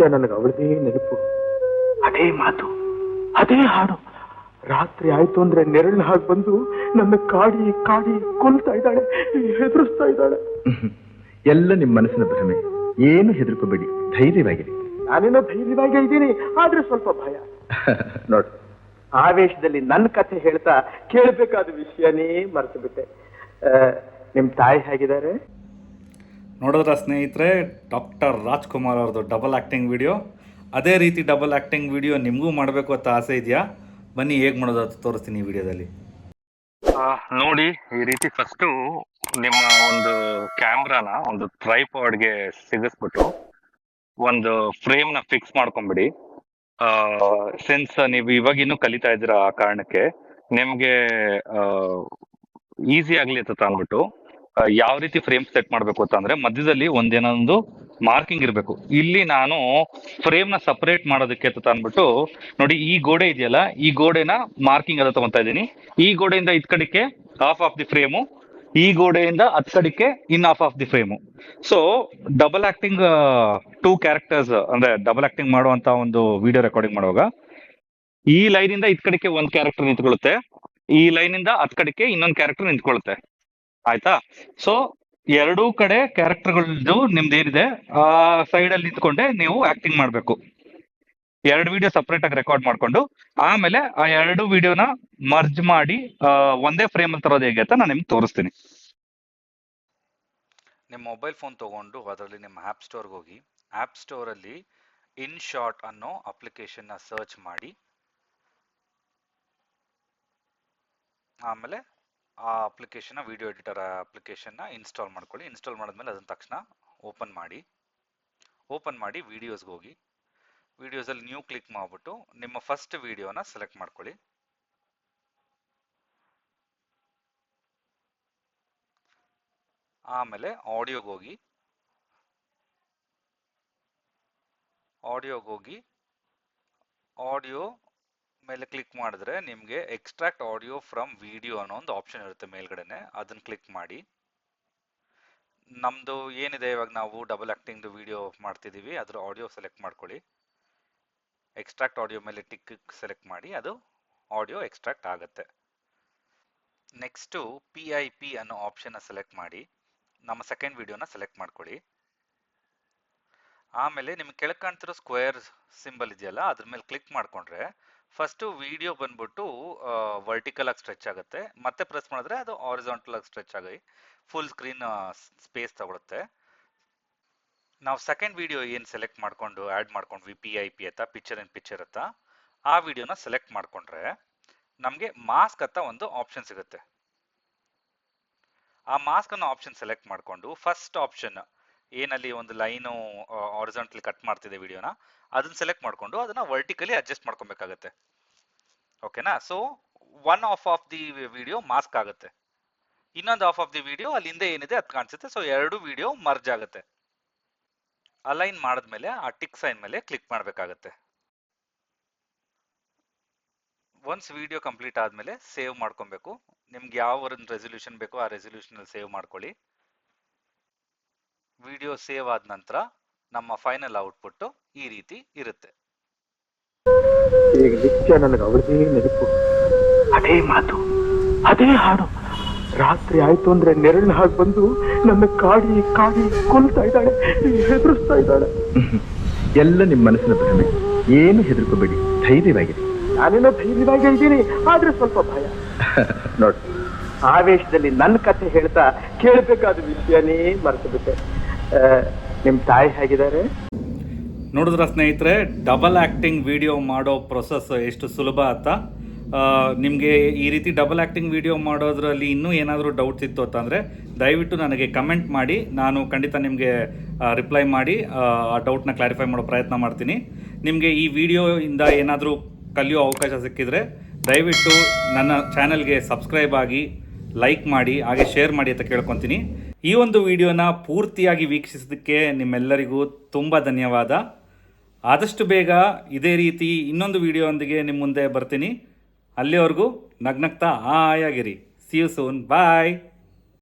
ನಿತ್ಯ ನನಗೆ ಅವಳದೇ ನೆನಪು, ಅದೇ ಮಾತು, ಅದೇ ಹಾಡು. ರಾತ್ರಿ ಆಯ್ತು ಅಂದ್ರೆ ನೆರಳು ಹಾಗೆ ಬಂದು ನನ್ನ ಕಾಡಿ ಕಾಡಿ ಕೊಲ್ತಾ ಇದ್ದಾಳೆ, ಹೆದರಿಸ್ತಾ ಇದ್ದಾಳೆ. ಎಲ್ಲ ನಿಮ್ಮ ಮನಸ್ಸಿನ ಭ್ರಮೆ, ಏನು ಹೆದರ್ಕೋಬೇಡಿ, ಧೈರ್ಯವಾಗಿರಿ. ನಾನೇನೋ ಧೈರ್ಯವಾಗಿ ಇದ್ದೀನಿ, ಆದ್ರೆ ಸ್ವಲ್ಪ ಭಯ. ನೋಡಿ, ಆವೇಶದಲ್ಲಿ ನನ್ನ ಕಥೆ ಹೇಳ್ತಾ ಕೇಳಬೇಕಾದ ವಿಷಯನೇ ಮರೆತು ಬಿಟ್ಟೆ. ನಿಮ್ಮ ತಾಯಿ ಹೇಗಿದ್ದಾರೆ? ನೋಡಿದ್ರ ಸ್ನೇಹಿತರೆ, ಡಾಕ್ಟರ್ ರಾಜ್ಕುಮಾರ್ ಅವ್ರದ್ದು ಡಬಲ್ ಆ್ಯಕ್ಟಿಂಗ್ ವಿಡಿಯೋ. ಅದೇ ರೀತಿ ಡಬಲ್ ಆ್ಯಕ್ಟಿಂಗ್ ವಿಡಿಯೋ ನಿಮಗೂ ಮಾಡಬೇಕು ಅಂತ ಆಸೆ ಇದೆಯಾ? ಬನ್ನಿ, ಹೇಗೆ ಮಾಡೋದು ಅಂತ ತೋರಿಸ್ತೀನಿ ಈ ವಿಡಿಯೋದಲ್ಲಿ. ನೋಡಿ, ಈ ರೀತಿ ಫಸ್ಟು ನಿಮ್ಮ ಒಂದು ಕ್ಯಾಮ್ರಾನ ಒಂದು ಟ್ರೈಪಾಡ್ಗೆ ಸಿಗಿಸ್ಬಿಟ್ಟು ಒಂದು ಫ್ರೇಮ್ನ ಫಿಕ್ಸ್ ಮಾಡ್ಕೊಂಬಿಡಿ. ಸಿನ್ಸ್ ನೀವು ಇವಾಗ ಇನ್ನೂ ಕಲಿತಾ ಇದ್ದೀರಾ, ಆ ಕಾರಣಕ್ಕೆ ನಿಮಗೆ ಈಸಿ ಆಗಲಿ ಅಂತ ಅಂದ್ಬಿಟ್ಟು ಯಾವ ರೀತಿ ಫ್ರೇಮ್ ಸೆಟ್ ಮಾಡಬೇಕು ಅಂತ ಅಂದ್ರೆ, ಮಧ್ಯದಲ್ಲಿ ಒಂದೇನೊಂದು ಮಾರ್ಕಿಂಗ್ ಇರಬೇಕು. ಇಲ್ಲಿ ನಾನು ಫ್ರೇಮ್ನ ಸಪರೇಟ್ ಮಾಡೋದಕ್ಕೆ ಅಂತ ಅಂದ್ಬಿಟ್ಟು ನೋಡಿ, ಈ ಗೋಡೆ ಇದೆಯಲ್ಲ, ಈ ಗೋಡೆನ ಮಾರ್ಕಿಂಗ್ ಅದ ತಗೊಂತಾ ಇದ್ದೀನಿ. ಈ ಗೋಡೆಯಿಂದ ಇದ್ ಕಡೆಗೆ ಹಾಫ್ ಆಫ್ ದಿ ಫ್ರೇಮು, ಈ ಗೋಡೆಯಿಂದ ಹತ್ ಕಡೆಗೆ in half of the frame. So double acting 2 characters ಅಂದ್ರೆ ಡಬಲ್ ಆಕ್ಟಿಂಗ್ ಮಾಡುವಂತ ಒಂದು ವಿಡಿಯೋ ರೆಕಾರ್ಡಿಂಗ್ ಮಾಡುವಾಗ ಈ ಲೈನ್ ಇಂದ ಇದ್ ಕಡೆಗೆ ಒಂದ್ ಕ್ಯಾರೆಕ್ಟರ್ ನಿಂತ್ಕೊಳ್ಳುತ್ತೆ, ಈ ಲೈನ್ ಇಂದ ಹತ್ ಕಡೆಗೆ ಇನ್ನೊಂದು ಕ್ಯಾರೆಕ್ಟರ್ ನಿಂತ್ಕೊಳ್ಳುತ್ತೆ. ಆಯ್ತಾ? ಸೊ ಎರಡೂ ಕಡೆ ಕ್ಯಾರೆಕ್ಟರ್ಗಳದ್ದು ನಿಮ್ದು ಏನಿದೆ ಆ ಸೈಡ್ ಅಲ್ಲಿ ನಿಂತ್ಕೊಂಡೆ ನೀವು ಆಕ್ಟಿಂಗ್ ಮಾಡ್ಬೇಕು. 2 ವಿಡಿಯೋ ಸಪರೇಟ್ ಆಗಿ ರೆಕಾರ್ಡ್ ಮಾಡ್ಕೊಂಡು ಆಮೇಲೆ ಆ 2 ವಿಡಿಯೋನ ಮರ್ಜ್ ಮಾಡಿ ಒಂದೇ ಫ್ರೇಮ್ ಅಲ್ಲಿ ತರೋದು ಹೇಗೆ ಅಂತ ನಾನು ನಿಮ್ಗೆ ತೋರಿಸ್ತೀನಿ. ನಿಮ್ಮ ಮೊಬೈಲ್ ಫೋನ್ ತಗೊಂಡು ಅದರಲ್ಲಿ ನಿಮ್ಮ ಆ್ಯಪ್ ಸ್ಟೋರ್ಗೆ ಹೋಗಿ, ಆ್ಯಪ್ ಸ್ಟೋರಲ್ಲಿ ಇನ್ ಶಾರ್ಟ್ ಅನ್ನೋ ಅಪ್ಲಿಕೇಶನ್ನ ಸರ್ಚ್ ಮಾಡಿ, ಆಮೇಲೆ ಆ ಅಪ್ಲಿಕೇಶನ್ ವಿಡಿಯೋ ಎಡಿಟರ್ ಅಪ್ಲಿಕೇಶನ್ನ ಇನ್ಸ್ಟಾಲ್ ಮಾಡ್ಕೊಳ್ಳಿ. ಇನ್ಸ್ಟಾಲ್ ಮಾಡಿದ್ಮೇಲೆ ಅದನ್ನ ತಕ್ಷಣ ಓಪನ್ ಮಾಡಿ ವಿಡಿಯೋಸ್ಗೆ ಹೋಗಿ, ವಿಡಿಯೋಸಲ್ಲಿ ನ್ಯೂ ಕ್ಲಿಕ್ ಮಾಡಿಬಿಟ್ಟು ನಿಮ್ಮ ಫಸ್ಟ್ ವಿಡಿಯೋನ ಸೆಲೆಕ್ಟ್ ಮಾಡ್ಕೊಳ್ಳಿ. ಆಮೇಲೆ ಆಡಿಯೋಗೆ ಹೋಗಿ ಆಡಿಯೋ ಮೇಲೆ ಕ್ಲಿಕ್ ಮಾಡಿದ್ರೆ ನಿಮಗೆ ಎಕ್ಸ್ಟ್ರಾಕ್ಟ್ ಆಡಿಯೋ ಫ್ರಮ್ ವಿಡಿಯೋ ಅನ್ನೋ ಒಂದು ಆಪ್ಷನ್ ಇರುತ್ತೆ ಮೇಲ್ಗಡೆನೆ, ಅದನ್ನ ಕ್ಲಿಕ್ ಮಾಡಿ. ನಮ್ದು ಏನಿದೆ ಇವಾಗ ನಾವು ಡಬಲ್ ಆಕ್ಟಿಂಗ್ ವಿಡಿಯೋ ಮಾಡ್ತಿದೀವಿ, ಅದ್ರ ಆಡಿಯೋ ಸೆಲೆಕ್ಟ್ ಮಾಡ್ಕೊಳ್ಳಿ. ಎಕ್ಸ್ಟ್ರಾಕ್ಟ್ ಆಡಿಯೋ ಮೇಲೆ ಟಿಕ್ ಸೆಲೆಕ್ಟ್ ಮಾಡಿ, ಅದು ಆಡಿಯೋ ಎಕ್ಸ್ಟ್ರಾಕ್ಟ್ ಆಗುತ್ತೆ. ನೆಕ್ಸ್ಟು PIP ಅನ್ನೋ ಆಪ್ಷನ್ನ ಸೆಲೆಕ್ಟ್ ಮಾಡಿ ನಮ್ಮ ಸೆಕೆಂಡ್ ವಿಡಿಯೋನ ಸೆಲೆಕ್ಟ್ ಮಾಡ್ಕೊಳ್ಳಿ. ಆಮೇಲೆ ನಿಮ್ಗೆ ಕೆಳಗೆ ಕಾಣ್ತಿರೋ ಸ್ಕ್ವೇರ್ ಸಿಂಬಲ್ ಇದೆಯಲ್ಲ, ಅದ್ರ ಮೇಲೆ ಕ್ಲಿಕ್ ಮಾಡ್ಕೊಂಡ್ರೆ ಫಸ್ಟು ವಿಡಿಯೋ ಬಂದ್ಬಿಟ್ಟು ವರ್ಟಿಕಲ್ ಆಗಿ ಸ್ಟ್ರೆಚ್ ಆಗುತ್ತೆ, ಮತ್ತೆ ಪ್ರೆಸ್ ಮಾಡಿದ್ರೆ ಅದು ಹಾರಿಜಾಂಟಲ್ ಆಗಿ ಸ್ಟ್ರೆಚ್ ಆಗಿ ಫುಲ್ ಸ್ಕ್ರೀನ್ ಸ್ಪೇಸ್ ತಗೊಳುತ್ತೆ. ನಾವು ಸೆಕೆಂಡ್ ವಿಡಿಯೋ ಏನು ಸೆಲೆಕ್ಟ್ ಮಾಡ್ಕೊಂಡು ಆ್ಯಡ್ ಮಾಡ್ಕೊಂಡ್ವಿ PIP ಅಂತ, ಪಿಕ್ಚರ್ ಇನ್ ಪಿಕ್ಚರ್ ಅಂತ, ಆ ವಿಡಿಯೋನ ಸೆಲೆಕ್ಟ್ ಮಾಡ್ಕೊಂಡ್ರೆ ನಮಗೆ ಮಾಸ್ಕ್ ಅಂತ ಒಂದು ಆಪ್ಷನ್ ಸಿಗುತ್ತೆ. ಆ ಮಾಸ್ಕ್ ಅನ್ನೋ ಆಪ್ಷನ್ ಸೆಲೆಕ್ಟ್ ಮಾಡ್ಕೊಂಡು ಫಸ್ಟ್ ಆಪ್ಷನ್ ಏನಲ್ಲಿ ಒಂದು ಲೈನು ಹಾರಿಜಾಂಟಲಿ ಕಟ್ ಮಾಡ್ತಿದೆ ವಿಡಿಯೋನ, ಅದನ್ನ ಸೆಲೆಕ್ಟ್ ಮಾಡ್ಕೊಂಡು ಅದನ್ನ ವರ್ಟಿಕಲಿ ಅಡ್ಜಸ್ಟ್ ಮಾಡ್ಕೊಬೇಕಾಗತ್ತೆ. ಓಕೆನಾ? So one of the video mask ಆಗುತ್ತೆ, ಇನ್ನೊಂದು ಆಫ್ ದಿ ವಿಡಿಯೋ ಅಲ್ಲಿ ಹಿಂದೆ ಏನಿದೆ ಅದು ಕಾಣಿಸುತ್ತೆ. ಸೊ 2 ವಿಡಿಯೋ ಮರ್ಜ್ ಆಗುತ್ತೆ. ಅಲೈನ್ ಮಾಡಿದ್ಮೇಲೆ ಆ ಟಿಕ್ ಸೈನ್ ಮೇಲೆ ಕ್ಲಿಕ್ ಮಾಡಬೇಕಾಗತ್ತೆ. ಒನ್ಸ್ ವಿಡಿಯೋ ಕಂಪ್ಲೀಟ್ ಆದ್ಮೇಲೆ ಸೇವ್ ಮಾಡ್ಕೊಬೇಕು. ನಿಮ್ಗೆ ಯಾವ ರೆಸಲ್ಯೂಷನ್ ಬೇಕೋ ಆ ರೆಸಲ್ಯೂಷನ್ ಅಲ್ಲಿ ಸೇವ್ ಮಾಡ್ಕೊಳ್ಳಿ. ವಿಡಿಯೋ ಸೇವ್ ಆದ ನಂತರ ನಮ್ಮ ಫೈನಲ್ ಔಟ್ಪುಟ್ ಈ ರೀತಿ ಇರುತ್ತೆ. ಈಗ ನಿತ್ಯ ನನಗೆ ಅವಳದೇ ನೆನಪು, ಅದೇ ಮಾತು, ಅದೇ ಹಾಡು. ರಾತ್ರಿ ಆಯ್ತು ಅಂದ್ರೆ ನೆರಳು ಹಾಗೆ ಬಂದು ನನ್ನ ಕಾಡಿ ಕಾಡಿ ಕೊಲ್ತಾ ಇದ್ದಾಳೆ, ಹೆದರಿಸ್ತಾ ಇದ್ದಾಳೆ. ಎಲ್ಲ ನಿಮ್ಮ ಮನಸ್ಸಿನ ಭ್ರಮೆ, ಏನು ಹೆದರ್ಕೋಬೇಡಿ, ಧೈರ್ಯವಾಗಿರಿ. ನಾನೇನೋ ಧೈರ್ಯವಾಗಿ ಇದ್ದೀನಿ, ಆದ್ರೆ ಸ್ವಲ್ಪ ಭಯ. ನೋಡಿ, ಆವೇಶದಲ್ಲಿ ನನ್ನ ಕಥೆ ಹೇಳ್ತಾ ಕೇಳಬೇಕಾದ ವಿಷಯನೇ ಮರೆತು ಬಿಟ್ಟೆ. ನಿಮ್ಮ ತಾಯಿ ಹೇಗಿದ್ದಾರೆ? ನೋಡಿದ್ರ ಸ್ನೇಹಿತರೆ, ಡಬಲ್ ಆ್ಯಕ್ಟಿಂಗ್ ವಿಡಿಯೋ ಮಾಡೋ ಪ್ರೊಸೆಸ್ ಎಷ್ಟು ಸುಲಭ ಅಂತ. ನಿಮಗೆ ಈ ರೀತಿ ಡಬಲ್ ಆ್ಯಕ್ಟಿಂಗ್ ವಿಡಿಯೋ ಮಾಡೋದ್ರಲ್ಲಿ ಇನ್ನೂ ಏನಾದರೂ ಡೌಟ್ಸ್ ಇತ್ತು ಅಂತಂದರೆ ದಯವಿಟ್ಟು ನನಗೆ ಕಮೆಂಟ್ ಮಾಡಿ, ನಾನು ಖಂಡಿತ ನಿಮಗೆ ರಿಪ್ಲೈ ಮಾಡಿ ಆ ಡೌಟ್ನ ಕ್ಲಾರಿಫೈ ಮಾಡೋ ಪ್ರಯತ್ನ ಮಾಡ್ತೀನಿ. ನಿಮಗೆ ಈ ವಿಡಿಯೋಯಿಂದ ಏನಾದರೂ ಕಲಿಯೋ ಅವಕಾಶ ಸಿಕ್ಕಿದರೆ ದಯವಿಟ್ಟು ನನ್ನ ಚಾನಲ್ಗೆ ಸಬ್ಸ್ಕ್ರೈಬ್ ಆಗಿ, ಲೈಕ್ ಮಾಡಿ, ಹಾಗೆ ಶೇರ್ ಮಾಡಿ ಅಂತ ಕೇಳ್ಕೊತೀನಿ. ಈ ಒಂದು ವಿಡಿಯೋನ ಪೂರ್ತಿಯಾಗಿ ವೀಕ್ಷಿಸೋದಕ್ಕೆ ನಿಮ್ಮೆಲ್ಲರಿಗೂ ತುಂಬ ಧನ್ಯವಾದ. ಆದಷ್ಟು ಬೇಗ ಇದೇ ರೀತಿ ಇನ್ನೊಂದು ವಿಡಿಯೋದೊಂದಿಗೆ ನಿಮ್ಮ ಮುಂದೆ ಬರ್ತೀನಿ. ಅಲ್ಲಿವರೆಗೂ ನಗ್ನಗ್ತಾ ಹಾಯಾಗಿರಿ. See you soon. ಬಾಯ್.